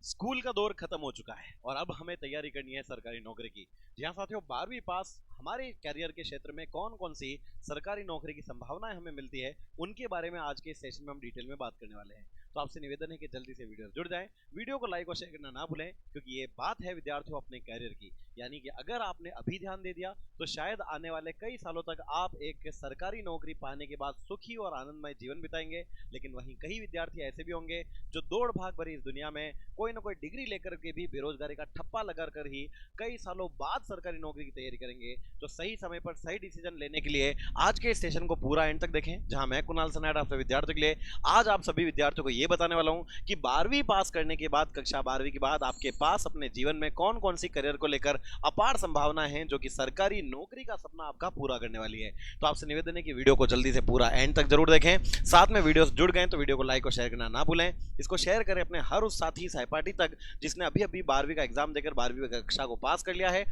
School का दौर खत्म हो चुका है और अब हमें तैयारी करनी है सरकारी नौकरी की। जी हाँ साथियों, 12वीं पास हमारे कैरियर के क्षेत्र में कौन कौन सी सरकारी नौकरी की संभावनाएं हमें मिलती है, उनके बारे में आज के इस सेशन में हम डिटेल में बात करने वाले हैं। तो आपसे निवेदन है कि जल्दी से वीडियो जुड़ जाएं, वीडियो को लाइक और शेयर करना ना भूलें, क्योंकि ये बात है विद्यार्थियों अपने कैरियर की। यानी कि अगर आपने अभी ध्यान दे दिया तो शायद आने वाले कई सालों तक आप एक सरकारी नौकरी पाने के बाद सुखी और आनंदमय जीवन बिताएंगे। लेकिन वहीं कई विद्यार्थी ऐसे भी होंगे जो दौड़ भाग भरी इस दुनिया में कोई ना कोई डिग्री लेकर के भी बेरोजगारी का ठप्पा लगा कर ही कई सालों बाद सरकारी नौकरी की तैयारी करेंगे। तो सही समय पर सही डिसीजन लेने के लिए आज के सेशन को पूरा एंड तक देखें, जहां मैं कुणाल सनाड आपसे विद्यार्थियों के लिए आज आप सभी विद्यार्थियों को यह बताने वाला हूं कि 12वीं पास करने के बाद, कक्षा 12वीं के बाद आपके पास अपने जीवन में कौन कौन सी करियर को लेकर अपार संभावनाएं हैं जो कि सरकारी नौकरी का सपना आपका पूरा करने वाली है। तो आपसे निवेदन है कि वीडियो को जल्दी से पूरा एंड तक जरूर देखें। साथ में वीडियो जुड़ गए तो वीडियो को लाइक और शेयर करना ना भूलें। इसको शेयर करें अपने हर उस साथी सहपाठी तक जिसने अभी अभी 12वीं का एग्जाम देकर 12वीं कक्षा को पास कर लिया है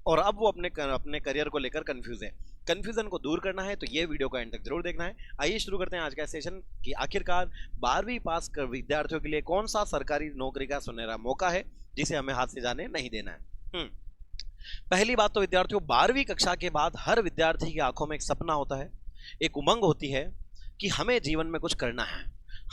और अब वो अपने करियर को लेकर कंफ्यूज है। कंफ्यूजन को दूर करना है तो ये वीडियो को एंड तक जरूर देखना है। आइए शुरू करते हैं आज का सेशन कि आखिरकार 12वीं पास कर विद्यार्थियों के लिए कौन सा सरकारी नौकरी का सुनहरा मौका है जिसे हमें हाथ से जाने नहीं देना है। पहली बात तो विद्यार्थियों, 12वीं कक्षा के बाद हर विद्यार्थी की आंखों में एक सपना होता है, एक उमंग होती है कि हमें जीवन में कुछ करना है।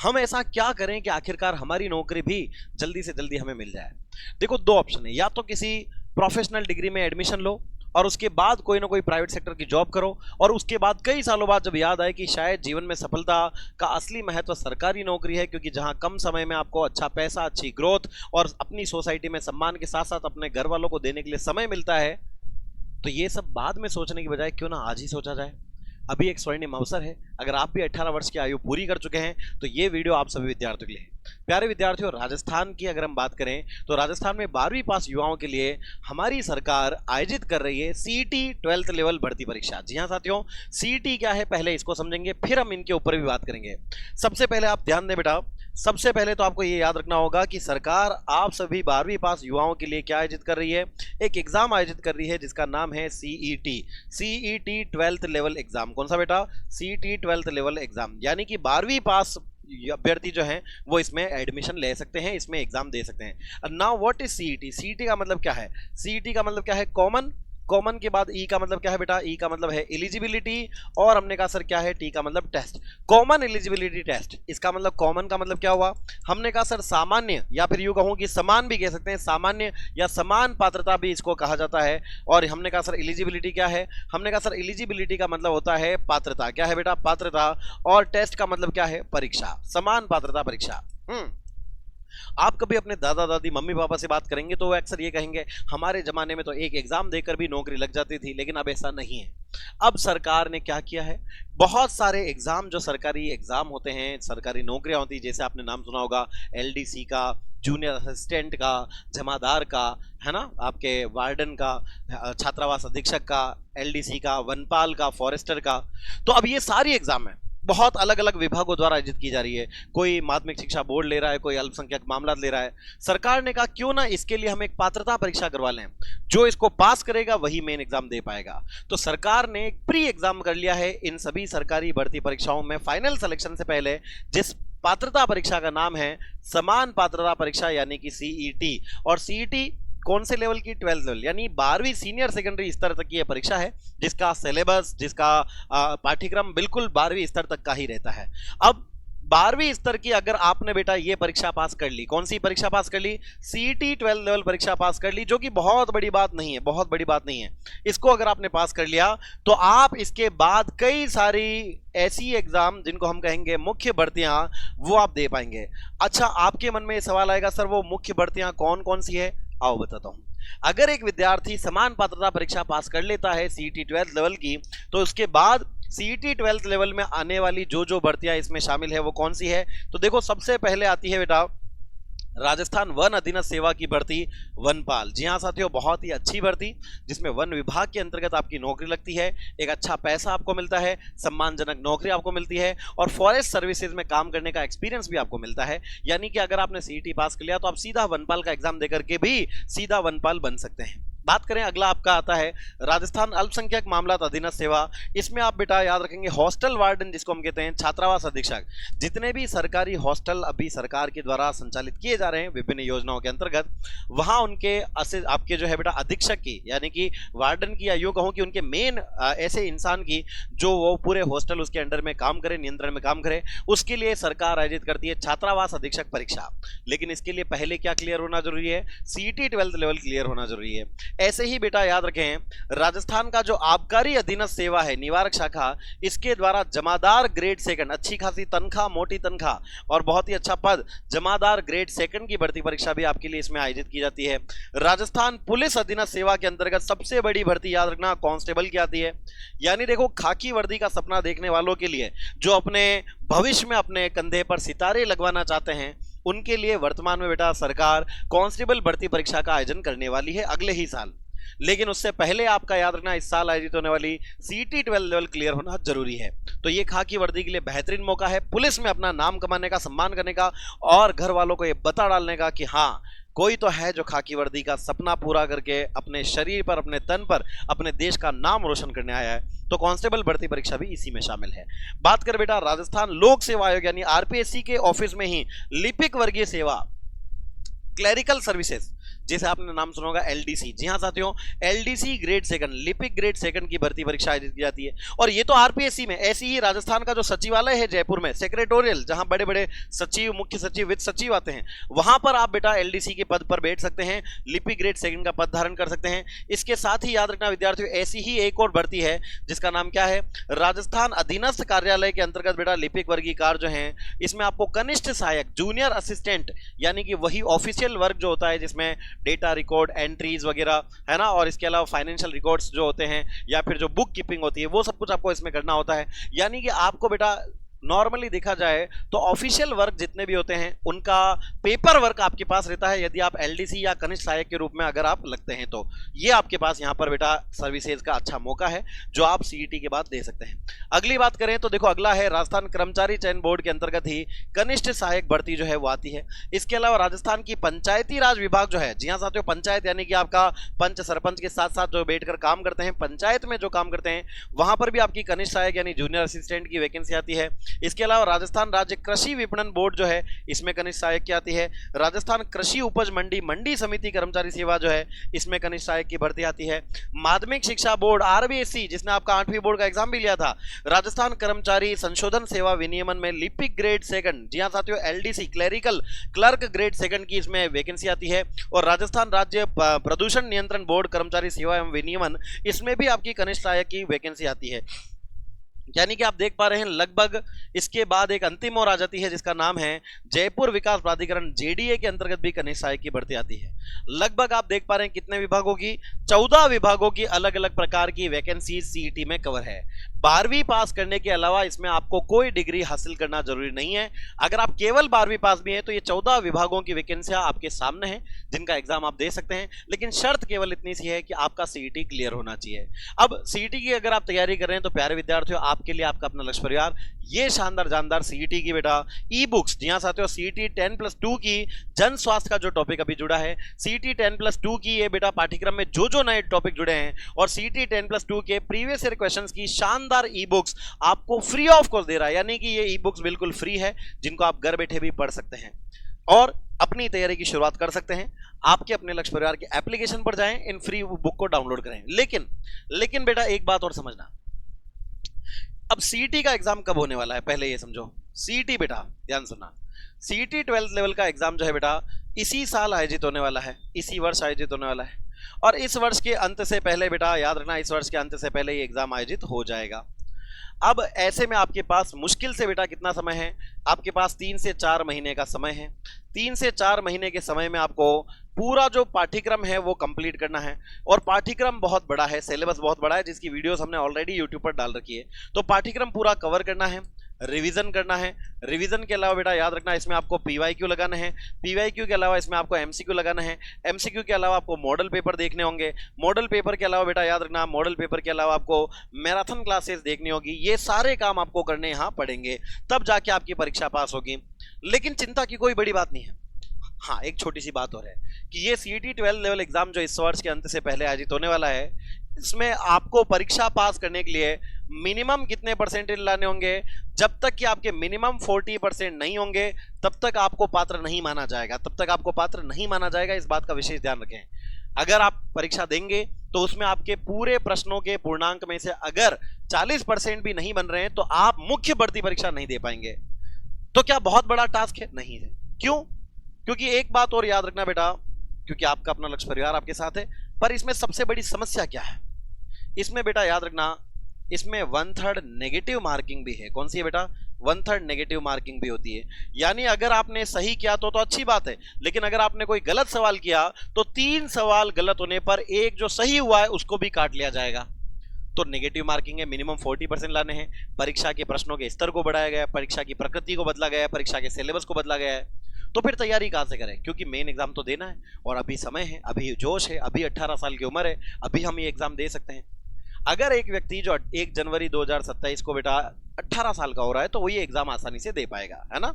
हम ऐसा क्या करें कि आखिरकार हमारी नौकरी भी जल्दी से जल्दी हमें मिल जाए। देखो, दो ऑप्शन है, या तो किसी प्रोफेशनल डिग्री में एडमिशन लो और उसके बाद कोई ना कोई प्राइवेट सेक्टर की जॉब करो और उसके बाद कई सालों बाद जब याद आए कि शायद जीवन में सफलता का असली महत्व सरकारी नौकरी है, क्योंकि जहां कम समय में आपको अच्छा पैसा, अच्छी ग्रोथ और अपनी सोसाइटी में सम्मान के साथ साथ अपने घर वालों को देने के लिए समय मिलता है, तो ये सब बाद में सोचने की बजाय क्यों ना आज ही सोचा जाए। अभी एक स्वर्णिम अवसर है। अगर आप भी 18 वर्ष की आयु पूरी कर चुके हैं तो ये वीडियो आप सभी विद्यार्थियों के लिए है। प्यारे विद्यार्थियों, राजस्थान की अगर हम बात करें तो राजस्थान में 12वीं पास युवाओं के लिए हमारी सरकार आयोजित कर रही है सीईटी 12th लेवल भर्ती परीक्षा। जी हाँ साथियों, सीईटी क्या है पहले इसको समझेंगे, फिर हम इनके ऊपर भी बात करेंगे। सबसे पहले आप ध्यान दें बेटा, सबसे पहले तो आपको ये याद रखना होगा कि सरकार आप सभी 12वीं पास युवाओं के लिए क्या आयोजित कर रही है, एक एग्जाम आयोजित कर रही है जिसका नाम है सीईटी 12th लेवल एग्जाम। कौन सा बेटा? CET 12th level exam. यानी कि 12वीं पास अभ्यर्थी जो हैं वो इसमें एडमिशन ले सकते हैं, इसमें एग्जाम दे सकते हैं। Now what is CET? CET का मतलब क्या है? सीईटी का मतलब क्या है? कॉमन के बाद ई का मतलब क्या है बेटा? ई का मतलब है एलिजिबिलिटी और हमने कहा सर क्या है? टी का मतलब टेस्ट, कॉमन एलिजिबिलिटी टेस्ट। इसका मतलब कॉमन का मतलब क्या हुआ? हमने कहा सर सामान्य, या फिर यूं कहूं कि समान भी कह सकते हैं, सामान्य या समान पात्रता भी इसको कहा जाता है। और हमने कहा सर एलिजिबिलिटी क्या है? हमने कहा सर एलिजिबिलिटी का मतलब होता है पात्रता। क्या है बेटा? पात्रता। और टेस्ट का मतलब क्या है? परीक्षा, समान पात्रता परीक्षा। आप कभी अपने दादा दादी, मम्मी पापा से बात करेंगे तो वो अक्सर ये कहेंगे हमारे जमाने में तो एक एग्जाम देकर भी नौकरी लग जाती थी, लेकिन अब ऐसा नहीं है। अब सरकार ने क्या किया है, बहुत सारे एग्जाम जो सरकारी एग्जाम होते हैं, सरकारी नौकरियां होती है, जैसे आपने नाम सुना होगा एलडीसी का, जूनियर असिस्टेंट का, जमादार का, है ना, आपके वार्डन का, छात्रावास अधीक्षक का, एलडीसी का, वनपाल का, फॉरेस्टर का। तो अब ये सारी एग्जाम है, बहुत अलग अलग विभागों द्वारा आयोजित की जा रही है। कोई माध्यमिक शिक्षा बोर्ड ले रहा है, कोई अल्पसंख्यक मामला ले रहा है। सरकार ने कहा क्यों ना इसके लिए हम एक पात्रता परीक्षा करवा लें, जो इसको पास करेगा वही मेन एग्जाम दे पाएगा। तो सरकार ने एक प्री एग्जाम कर लिया है इन सभी सरकारी भर्ती परीक्षाओं में फाइनल सिलेक्शन से पहले, जिस पात्रता परीक्षा का नाम है समान पात्रता परीक्षा यानी कि सीईटी। और सीईटी कौन से लेवल की? 12th लेवल, यानी 12वीं सीनियर सेकेंडरी स्तर तक की यह परीक्षा है, जिसका सिलेबस, जिसका पाठ्यक्रम बिल्कुल 12वीं स्तर तक का ही रहता है। अब 12वीं स्तर की अगर आपने बेटा ये परीक्षा पास कर ली, कौन सी परीक्षा पास कर ली? सीईटी 12th लेवल परीक्षा पास कर ली, जो कि बहुत बड़ी बात नहीं है, बहुत बड़ी बात नहीं है। इसको अगर आपने पास कर लिया तो आप इसके बाद कई सारी ऐसी एग्जाम जिनको हम कहेंगे मुख्य भर्तियां, वो आप दे पाएंगे। अच्छा, आपके मन में ये सवाल आएगा सर वो मुख्य भर्तियां कौन कौन सी है? आओ बताता हूं। अगर एक विद्यार्थी समान पात्रता परीक्षा पास कर लेता है सीईटी 12th लेवल की, तो उसके बाद सीईटी 12th लेवल में आने वाली जो भर्तियां इसमें शामिल है वो कौन सी है? तो देखो, सबसे पहले आती है बेटा राजस्थान वन अधीनस्थ सेवा की भर्ती, वनपाल। जी हाँ साथियों, बहुत ही अच्छी भर्ती जिसमें वन विभाग के अंतर्गत आपकी नौकरी लगती है, एक अच्छा पैसा आपको मिलता है, सम्मानजनक नौकरी आपको मिलती है और फॉरेस्ट सर्विसेज में काम करने का एक्सपीरियंस भी आपको मिलता है। यानी कि अगर आपने सीईटी पास कर लिया तो आप सीधा वनपाल का एग्जाम देकर के भी सीधा वनपाल बन सकते हैं। बात करें अगला आपका आता है राजस्थान अल्पसंख्यक मामला अधीनस्थ सेवा। इसमें आप बेटा याद रखेंगे हॉस्टल वार्डन जिसको हम कहते हैं, छात्रावास अधीक्षक। जितने भी सरकारी हॉस्टल अभी सरकार के द्वारा संचालित किए जा रहे हैं विभिन्न योजनाओं के अंतर्गत, वहां उनके आपके जो है बेटा अधीक्षक की यानी कि वार्डन की, या यूं कहूं कि उनके मेन ऐसे इंसान की जो वो पूरे हॉस्टल उसके अंडर में काम करे, नियंत्रण में काम करे, उसके लिए सरकार आयोजित करती है छात्रावास अधीक्षक परीक्षा। लेकिन इसके लिए पहले क्या क्लियर होना जरूरी है? सीईटी 12th लेवल क्लियर होना जरूरी है। ऐसे ही बेटा याद रखें राजस्थान का जो आबकारी अधीनस्थ सेवा है निवारक शाखा, इसके द्वारा जमादार ग्रेड सेकंड, अच्छी खासी तनख्वाह, मोटी तनख्वाह और बहुत ही अच्छा पद, जमादार ग्रेड सेकंड की भर्ती परीक्षा भी आपके लिए इसमें आयोजित की जाती है। राजस्थान पुलिस अधीनस्थ सेवा के अंतर्गत सबसे बड़ी भर्ती याद रखना कांस्टेबल की आती है। यानी देखो खाकी वर्दी का सपना देखने वालों के लिए, जो अपने भविष्य में अपने कंधे पर सितारे लगवाना चाहते हैं, उनके लिए वर्तमान में बेटा सरकार कांस्टेबल भर्ती परीक्षा का आयोजन करने वाली है अगले ही साल। लेकिन उससे पहले आपका याद रखना इस साल आयोजित होने वाली सीटी 12 लेवल क्लियर होना जरूरी है। तो ये खाकी वर्दी के लिए बेहतरीन मौका है पुलिस में अपना नाम कमाने का, सम्मान करने का और घर वालों को ये बता डालने का कि हाँ कोई तो है जो खाकी वर्दी का सपना पूरा करके अपने शरीर पर, अपने तन पर अपने देश का नाम रोशन करने आया है। तो कांस्टेबल भर्ती परीक्षा भी इसी में शामिल है। बात कर बेटा राजस्थान लोक सेवा आयोग यानी आरपीएससी के ऑफिस में ही लिपिक वर्गीय सेवा, क्लरिकल सर्विसेज, जैसे आपने नाम सुना होगा एलडीसी। जी हाँ साथियों, एलडीसी ग्रेड सेकंड, लिपिक ग्रेड सेकंड की भर्ती परीक्षा आयोजित की जाती है। और ये तो आरपीएससी में, ऐसी ही राजस्थान का जो सचिवालय है जयपुर में, सेक्रेटोरियल, जहां बड़े बड़े सचिव, मुख्य सचिव, वित्त सचिव आते हैं, वहां पर आप बेटा एलडीसी के पद पर बैठ सकते हैं, लिपिक ग्रेड सेकंड का पद धारण कर सकते हैं। इसके साथ ही याद रखना विद्यार्थियों, ऐसी ही एक और भर्ती है जिसका नाम क्या है, राजस्थान अधीनस्थ कार्यालय के अंतर्गत बेटा लिपिक वर्गीय कार्य जो है, इसमें आपको कनिष्ठ सहायक, जूनियर असिस्टेंट, यानी कि वही ऑफिशियल वर्क जो होता है जिसमें डेटा रिकॉर्ड, एंट्रीज वगैरह है ना, और इसके अलावा फाइनेंशियल रिकॉर्ड्स जो होते हैं या फिर जो बुक कीपिंग होती है, वो सब कुछ आपको इसमें करना होता है। यानी कि आपको बेटा नॉर्मली देखा जाए तो ऑफिशियल वर्क जितने भी होते हैं उनका पेपर वर्क आपके पास रहता है, यदि आप एलडीसी या कनिष्ठ सहायक के रूप में अगर आप लगते हैं तो ये आपके पास यहाँ पर बेटा सर्विसेज का अच्छा मौका है जो आप सीईटी के बाद दे सकते हैं। अगली बात करें तो देखो अगला है राजस्थान कर्मचारी चयन बोर्ड के अंतर्गत ही कनिष्ठ सहायक भर्ती जो है वो आती है। इसके अलावा राजस्थान की पंचायती राज विभाग जो है, जी हाँ साथियों, पंचायत यानी कि आपका पंच सरपंच के साथ साथ जो बैठकर काम करते हैं, पंचायत में जो काम करते हैं, वहां पर भी आपकी कनिष्ठ सहायक यानी जूनियर असिस्टेंट की वैकेंसी आती है। इसके अलावा राजस्थान राज्य कृषि विपणन बोर्ड जो है, इसमें कनिष्ठ सहायक की आती है। राजस्थान कृषि उपज मंडी, मंडी समिति कर्मचारी सेवा जो है, इसमें कनिष्ठ सहायक की भर्ती आती है। माध्यमिक शिक्षा बोर्ड आरबीएससी, जिसने आपका 8वीं बोर्ड का एग्जाम भी लिया था, राजस्थान कर्मचारी संशोधन सेवा विनियमन में लिपिक ग्रेड सेकंड, जी हाँ साथियों, LDC clerical clerk grade second की इसमें वैकेंसी आती है। और राजस्थान राज्य प्रदूषण नियंत्रण बोर्ड कर्मचारी सेवा एवं विनियमन, इसमें भी आपकी कनिष्ठ सहायक की वैकेंसी आती है। यानी कि आप देख पा रहे हैं लगभग इसके बाद एक अंतिम और आ जाती है जिसका नाम है जयपुर विकास प्राधिकरण, जेडीए के अंतर्गत भी कनिष्ठ सहायक की भर्ती आती है। लगभग आप देख पा रहे हैं कितने विभागों की, 14 विभागों की अलग अलग प्रकार की वैकेंसी सीईटी में कवर है। 12वीं पास करने के अलावा इसमें आपको कोई डिग्री हासिल करना जरूरी नहीं है। अगर आप केवल 12वीं पास भी हैं तो ये 14 विभागों की वैकेंसियां आपके सामने हैं जिनका एग्जाम आप दे सकते हैं, लेकिन शर्त केवल इतनी सी है कि आपका सीईटी क्लियर होना चाहिए। अब सीईटी की अगर आप तैयारी कर रहे हैं तो प्यारे विद्यार्थियों, आपके लिए आपका अपना लक्ष्य परिवार ये शानदार जानदार सीईटी की बेटा ई बुक्स, जी हां साथियों, सीईटी 10+2 की जन स्वास्थ्य का जो टॉपिक अभी जुड़ा है, सीईटी 10+2 की ये बेटा पाठ्यक्रम में जो जो नए टॉपिक जुड़े हैं और सीईटी 10+2 के प्रीवियस ईयर क्वेश्चंस की शानदार ई बुक्स आपको फ्री ऑफ कॉस्ट दे रहा है। यानी कि ये ई बुक्स बिल्कुल फ्री है जिनको आप घर बैठे भी पढ़ सकते हैं और अपनी तैयारी की शुरुआत कर सकते हैं। आपके अपने लक्ष्य परिवार के एप्लीकेशन पर जाएं, इन फ्री बुक को डाउनलोड करें। लेकिन बेटा एक बात और समझना, अब सीईटी का एग्जाम कब होने वाला है पहले ये समझो। सीईटी बेटा ध्यान सुनना, सीईटी 12th लेवल का एग्जाम जो है बेटा इसी साल आयोजित होने वाला है, इसी वर्ष आयोजित होने वाला है। और इस वर्ष के अंत से पहले बेटा याद रखना, इस वर्ष के अंत से पहले ये एग्जाम आयोजित हो जाएगा। अब ऐसे में आपके पास मुश्किल से बेटा कितना समय है, आपके पास 3 से 4 महीने का समय है। 3 से 4 महीने के समय में आपको पूरा जो पाठ्यक्रम है वो कंप्लीट करना है। और पाठ्यक्रम बहुत बड़ा है, सिलेबस बहुत बड़ा है, जिसकी वीडियोस हमने ऑलरेडी यूट्यूब पर डाल रखी है। तो पाठ्यक्रम पूरा कवर करना है, रिवीजन करना है। रिवीजन के अलावा बेटा याद रखना इसमें आपको पीवाईक्यू लगाना है, पीवाईक्यू के अलावा इसमें आपको एमसीक्यू लगाना है, एमसीक्यू के अलावा आपको मॉडल पेपर देखने होंगे, मॉडल पेपर के अलावा बेटा याद रखना मॉडल पेपर के अलावा आपको मैराथन क्लासेस देखनी होगी। ये सारे काम आपको करने यहाँ पड़ेंगे, तब जाके आपकी परीक्षा पास होगी। लेकिन चिंता की कोई बड़ी बात नहीं है, हाँ, एक छोटी सी बात और है कि ये सीईटी 12 लेवल एग्जाम जो इस वर्ष के अंत से पहले आयोजित होने वाला है, इसमें आपको परीक्षा पास करने के लिए मिनिमम कितने परसेंटेज लाने होंगे? जब तक कि आपके मिनिमम 40% नहीं होंगे तब तक आपको पात्र नहीं माना जाएगा, तब तक आपको पात्र नहीं माना जाएगा। इस बात का विशेष ध्यान रखें। अगर आप परीक्षा देंगे तो उसमें आपके पूरे प्रश्नों के पूर्णांक में से अगर 40% भी नहीं बन रहे हैं तो आप मुख्य भर्ती परीक्षा नहीं दे पाएंगे। तो क्या बहुत बड़ा टास्क है? नहीं है। क्यों? क्योंकि एक बात और याद रखना बेटा, क्योंकि आपका अपना लक्ष्य परिवार आपके साथ है, पर इसमें सबसे बड़ी समस्या क्या है? इसमें बेटा याद रखना, इसमें 1/3 नेगेटिव मार्किंग भी है। कौन सी है बेटा? 1/3 नेगेटिव मार्किंग भी होती है। यानी अगर आपने सही किया तो अच्छी बात है, लेकिन अगर आपने कोई गलत सवाल किया तो 3 सवाल गलत होने पर एक जो सही हुआ है उसको भी काट लिया जाएगा। तो नेगेटिव मार्किंग है, मिनिमम 40% लाने हैं। परीक्षा के प्रश्नों के स्तर को बढ़ाया गया है, परीक्षा की प्रकृति को बदला गया है, परीक्षा के सिलेबस को बदला गया है। तो फिर तैयारी कहां से करें? क्योंकि मेन एग्जाम तो देना है और अभी समय है, अभी जोश है, अभी 18 साल की उम्र है, अभी हम ये एग्जाम दे सकते हैं। अगर एक व्यक्ति जो 1 जनवरी 2027 को बेटा 18 साल का हो रहा है तो वो ये एग्जाम आसानी से दे पाएगा, है ना?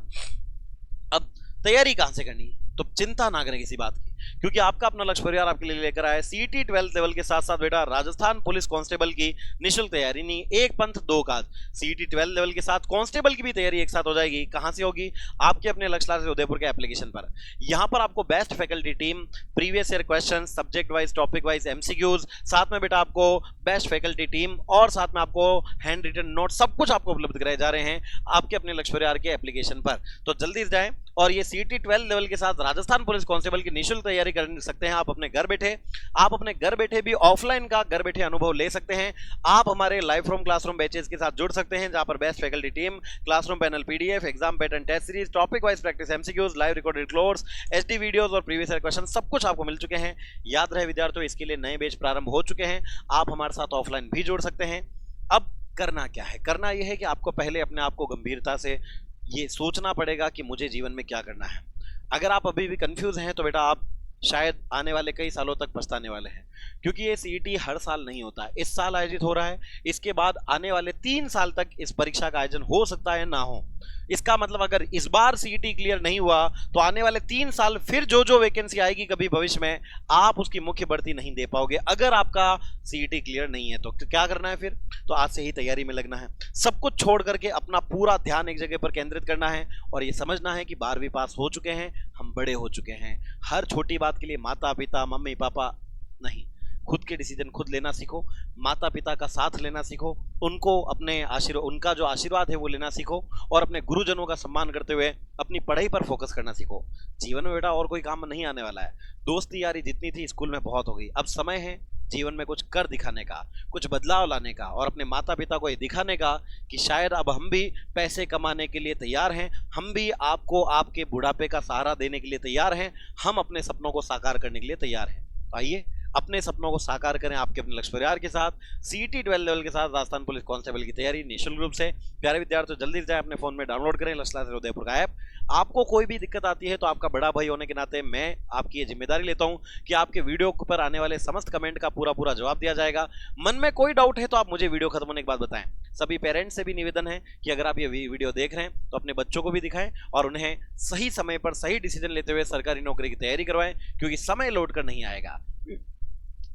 अब तैयारी कहां से करनी है? तो चिंता ना करें किसी बात की, क्योंकि आपका अपना लक्ष्य परिवार आपके लिए लेकर आया है सीईटी 12 लेवल के साथ साथ बेटा राजस्थान पुलिस कांस्टेबल की निःशुल्क तैयारी। नहीं, एक पंथ दो काज। सीईटी 12 लेवल के साथ कांस्टेबल की भी तैयारी एक साथ हो जाएगी। कहां से होगी? आपके अपने लक्ष्य क्लासेस उदयपुर के एप्लीकेशन पर। यहां पर आपको best faculty team, previous year question, subject wise, topic wise MCQs, साथ में बेटा आपको बेस्ट फैकल्टी टीम और साथ में आपको हैंड रिटन नोट, सब कुछ आपको उपलब्ध कराए जा रहे हैं आपके अपने लक्ष्य परिवार के एप्लीकेशन पर। तो जल्दी से जाएं और ये सीईटी 12 लेवल के साथ राजस्थान पुलिस कांस्टेबल की निःशुल्क तैयारी कर सकते हैं आप अपने घर बैठे। आप अपने घर बैठे भी ऑफलाइन का घर बैठे अनुभव ले सकते हैं। आप हमारे लाइव फ्रॉम क्लासरूम बैचेस के साथ जुड़ सकते हैं, जहां पर best faculty team, classroom panel PDF, exam pattern test series, topic wise practice MCQs, live recorded course, HD videos और प्रीवियस ईयर क्वेश्चन सब कुछ आपको मिल चुके हैं। याद रहे विद्यार्थियों, इसके लिए नए बैच प्रारंभ हो चुके हैं। आप हमारे साथ ऑफलाइन भी जुड़ सकते हैं। अब करना क्या है? करना यह है कि आपको पहले अपने आप को गंभीरता से ये सोचना पड़ेगा कि मुझे जीवन में क्या करना है। अगर आप अभी भी कंफ्यूज हैं तो बेटा आप शायद आने वाले कई सालों तक पछताने वाले हैं, क्योंकि ये सीईटी हर साल नहीं होता है। इस साल आयोजित हो रहा है, इसके बाद आने वाले 3 साल तक इस परीक्षा का आयोजन हो सकता है ना हो। इसका मतलब अगर इस बार सीईटी क्लियर नहीं हुआ तो आने वाले 3 साल फिर जो वैकेंसी आएगी कभी भविष्य में, आप उसकी मुख्य भर्ती नहीं दे पाओगे अगर आपका सीईटी क्लियर नहीं है। तो क्या करना है फिर? तो आज से ही तैयारी में लगना है। सब कुछ छोड़ करके अपना पूरा ध्यान एक जगह पर केंद्रित करना है और ये समझना है कि 12वीं पास हो चुके हैं, हम बड़े हो चुके हैं। हर छोटी बात के लिए माता पिता, मम्मी पापा नहीं, खुद के डिसीजन खुद लेना सीखो। माता पिता का साथ लेना सीखो, उनको अपने उनका जो आशीर्वाद है वो लेना सीखो और अपने गुरुजनों का सम्मान करते हुए अपनी पढ़ाई पर फोकस करना सीखो। जीवन में बेटा और कोई काम नहीं आने वाला है। दोस्ती यारी जितनी थी स्कूल में बहुत हो गई, अब समय है जीवन में कुछ कर दिखाने का, कुछ बदलाव लाने का और अपने माता पिता को ये दिखाने का कि शायद अब हम भी पैसे कमाने के लिए तैयार हैं, हम भी आपको आपके बुढ़ापे का सहारा देने के लिए तैयार हैं, हम अपने सपनों को साकार करने के लिए तैयार हैं। आइए अपने सपनों को साकार करें आपके अपने लक्ष्य परिवार के साथ। सीईटी 12 लेवल के साथ राजस्थान पुलिस कांस्टेबल की तैयारी निःशुल्क रूप से। प्यारे विद्यार्थियों, जल्दी से जाए अपने फोन में डाउनलोड करें लक्ष्य क्लासेस उदयपुर का ऐप। आपको कोई भी दिक्कत आती है तो आपका बड़ा भाई होने के नाते मैं आपकी ये जिम्मेदारी लेता हूं कि आपके वीडियो पर आने वाले समस्त कमेंट का पूरा जवाब दिया जाएगा। मन में कोई डाउट है तो आप मुझे वीडियो खत्म होने के बाद बताएं। सभी पेरेंट्स से भी निवेदन है कि अगर आप ये वीडियो देख रहे हैं तो अपने बच्चों को भी दिखाएं और उन्हें सही समय पर सही डिसीजन लेते हुए सरकारी नौकरी की तैयारी करवाएं, क्योंकि समय लौट कर नहीं आएगा।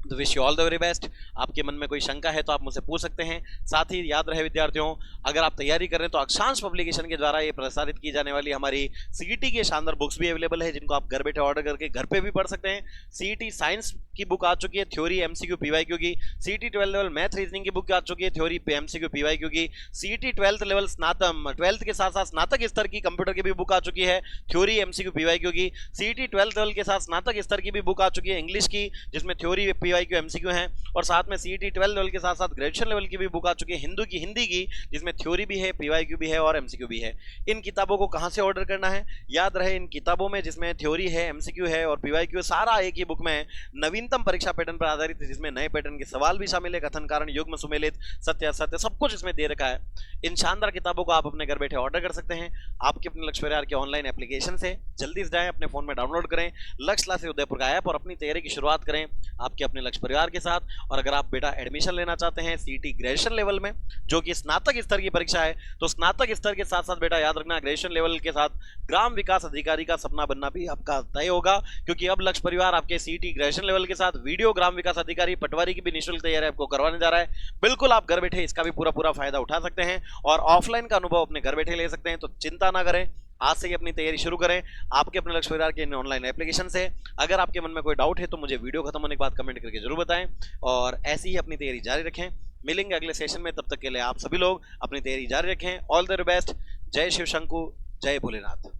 तो wish you all the very best. आपके मन में कोई शंका है तो आप मुझसे पूछ सकते हैं। साथ ही याद रहे विद्यार्थियों, अगर आप तैयारी कर रहे हैं तो अक्षांश पब्लिकेशन के द्वारा ये प्रसारित की जाने वाली हमारी सीईटी की शानदार बुक्स भी अवेलेबल है, जिनको आप घर बैठे ऑर्डर करके घर पे भी पढ़ सकते हैं। सीईटी साइंस की बुक आ चुकी है, थ्योरी एमसीक्यू पीवाईक्यू की। सीईटी 12 लेवल मैथ रीजनिंग की बुक आ चुकी है, थ्योरी एमसीक्यू पीवाईक्यू की। सीईटी 12 लेवल स्नातक 12th के साथ साथ स्नातक स्तर की कंप्यूटर की भी बुक आ चुकी है, थ्योरी एमसीक्यू पीवाईक्यू की। सीईटी 12 लेवल के साथ स्नातक स्तर की भी बुक आ चुकी है इंग्लिश की, जिसमें थ्योरी पीवाईक्यू एमसीक्यू है। और साथ में सीईटी 12 लेवल के साथ साथ ग्रेजुएशन लेवल की भी बुक आ चुकी है हिंदी की, जिसमें थ्योरी भी है, पीवाईक्यू भी है और एमसीक्यू भी है। इन किताबों को कहां से ऑर्डर करना है? याद रहे, इन किताबों में जिसमें थ्योरी है, एमसीक्यू है और पीवाईक्यू, सारा एक ही बुक में नवीनतम परीक्षा पैटर्न पर आधारित है, जिसमें नए पैटर्न के सवाल भी शामिल है, कथन कारण युग्म सुमेलित, सत्य असत्य, सब कुछ इसमें दे रखा है। इन शानदार किताबों को आप अपने घर बैठे ऑर्डर कर सकते हैं आपके अपने लक्ष्य परिवार के ऑनलाइन एप्लीकेशन से। जल्दी से जाएं, अपने फोन में डाउनलोड करें लक्ष्य क्लासेस उदयपुर का ऐप और अपनी तैयारी की शुरुआत करें आपके अपने लक्ष्य परिवार के साथ। और अगर आप बेटा एडमिशन लेना चाहते हैं सीईटी ग्रेजुएशन लेवल में, जो कि स्नातक स्तर की परीक्षा है, तो स्नातक स्तर के साथ साथ बेटा याद रखना ग्रेजुएशन लेवल के साथ ग्राम विकास अधिकारी का सपना बनना भी आपका तय होगा, क्योंकि अब लक्ष्य परिवार आपके सीईटी ग्रेजुएशन लेवल के साथ वीडियो ग्राम विकास अधिकारी पटवारी की भी निःशुल्क तैयारी आपको करवाने जा रहा है। बिल्कुल आप घर बैठे इसका भी पूरा फायदा उठा सकते हैं और ऑफलाइन का अनुभव अपने घर बैठे ले सकते हैं। तो चिंता ना करें, आज से ही अपनी तैयारी शुरू करें आपके अपने लक्ष्य परिवार के ऑनलाइन एप्लीकेशन से। अगर आपके मन में कोई डाउट है तो मुझे वीडियो खत्म होने के बाद कमेंट करके जरूर बताएं और ऐसी ही अपनी तैयारी जारी रखें। मिलेंगे अगले सेशन में, तब तक के लिए आप सभी लोग अपनी तैयारी जारी रखें। All the best. जय शिव शंकु, जय भोलेनाथ।